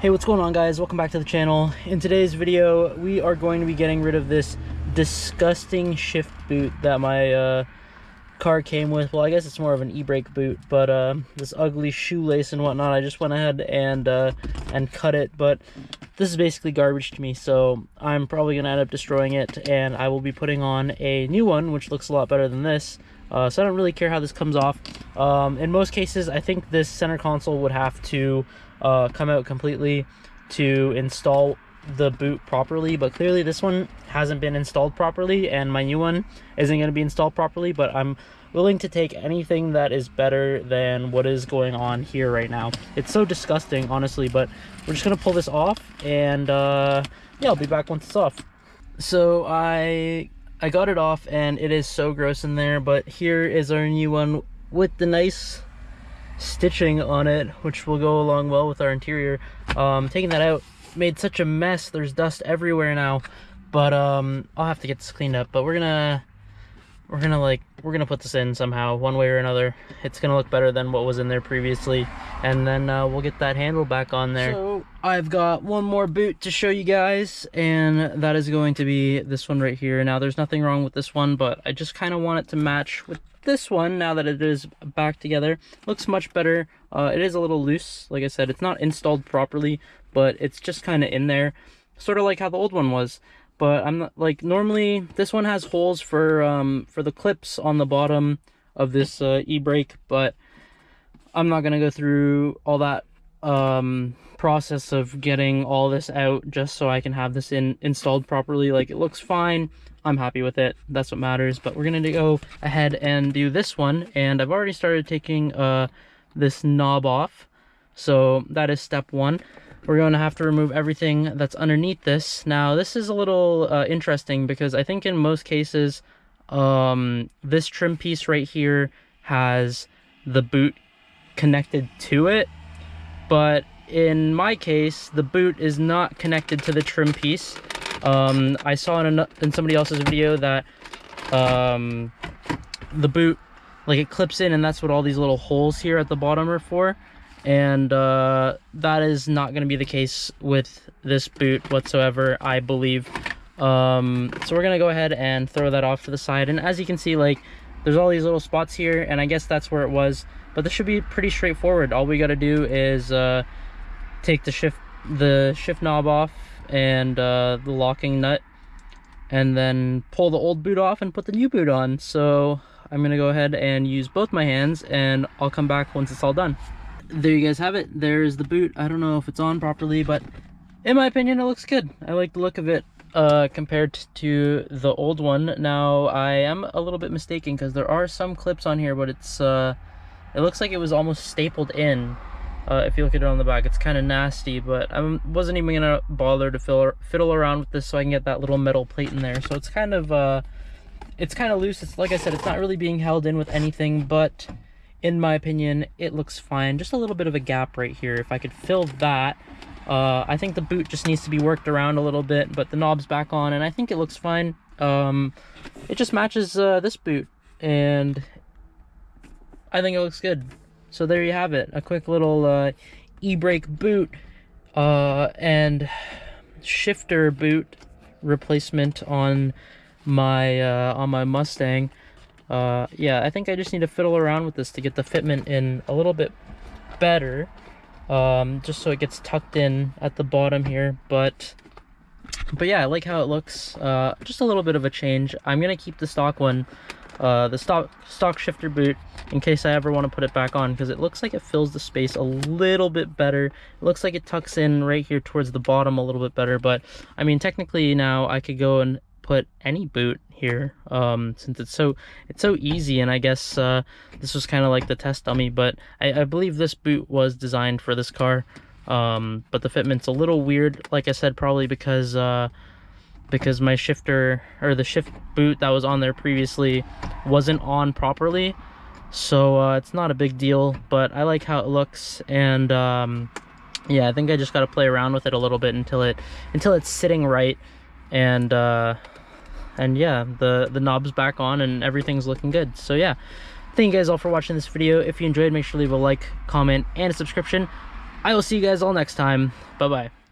Hey, what's going on, guys? Welcome back to the channel. In today's video we are going to be getting rid of this disgusting shift boot that my car came with. Well, I guess it's more of an e-brake boot, but this ugly shoelace and whatnot, I just went ahead and cut it. But this is basically garbage to me, so I'm probably gonna end up destroying it, and I will be putting on a new one which looks a lot better than this. So I don't really care how this comes off. In most cases, I think this center console would have to come out completely to install the boot properly, but clearly this one hasn't been installed properly, and my new one isn't going to be installed properly. But I'm willing to take anything that is better than what is going on here right now. It's so disgusting, honestly, but we're just going to pull this off, and yeah, I'll be back once it's off. So I got it off, and it is so gross in there, but here is our new one with the nice stitching on it, which will go along well with our interior. Taking that out made such a mess. There's dust everywhere now, but I'll have to get this cleaned up. But we're gonna put this in somehow, one way or another. It's gonna look better than what was in there previously, and then we'll get that handle back on there. So I've got one more boot to show you guys, and that is going to be this one right here. Now, there's nothing wrong with this one, but I just kind of want it to match with this one now that it is back together. Looks much better. It is a little loose. Like I said, it's not installed properly, but it's just kind of in there, sort of like how the old one was. But I'm not, like, normally this one has holes for the clips on the bottom of this e-brake, but I'm not gonna go through all that process of getting all this out just so I can have this installed properly. Like, it looks fine. I'm happy with it. That's what matters. But we're gonna go ahead and do this one, and I've already started taking this knob off, so that is step one. We're going to have to remove everything that's underneath this. Now, this is a little interesting, because I think in most cases this trim piece right here has the boot connected to it, but in my case the boot is not connected to the trim piece. I saw in somebody else's video that the boot, like, it clips in, and that's what all these little holes here at the bottom are for. And that is not going to be the case with this boot whatsoever, I believe. So we're going to go ahead and throw that off to the side. And as you can see, like, there's all these little spots here, and I guess that's where it was. But this should be pretty straightforward. All we got to do is take the shift knob off and the locking nut, and then pull the old boot off and put the new boot on. So I'm going to go ahead and use both my hands, and I'll come back once it's all done. There you guys have it. There's the boot. I don't know if it's on properly, but in my opinion it looks good. I like the look of it compared to the old one. Now, I am a little bit mistaken, because there are some clips on here, but it's it looks like it was almost stapled in. If you look at it on the back, it's kind of nasty, but I wasn't even gonna bother to fiddle around with this so I can get that little metal plate in there. So it's kind of loose. It's, like I said, it's not really being held in with anything, but in my opinion it looks fine. Just a little bit of a gap right here. If I could fill that, I think the boot just needs to be worked around a little bit, but the knob's back on, and I think it looks fine. It just matches this boot, and I think it looks good. So there you have it, a quick little e-brake boot and shifter boot replacement on my Mustang. Yeah, I think I just need to fiddle around with this to get the fitment in a little bit better, just so it gets tucked in at the bottom here. But yeah, I like how it looks. Just a little bit of a change. I'm gonna keep the stock one, the stock shifter boot, in case I ever want to put it back on, because it looks like it fills the space a little bit better. It looks like it tucks in right here towards the bottom a little bit better. But I mean, technically now I could go and put any boot here, since it's so easy. And I guess this was kind of like the test dummy, but I believe this boot was designed for this car. But the fitment's a little weird, like I said, probably because my shifter, or the shift boot that was on there previously, wasn't on properly. So it's not a big deal, but I like how it looks. And yeah, I think I just got to play around with it a little bit until it's sitting right. And yeah, the knob's back on and everything's looking good. So yeah, thank you guys all for watching this video. If you enjoyed, make sure to leave a like, comment, and a subscription. I will see you guys all next time. Bye bye.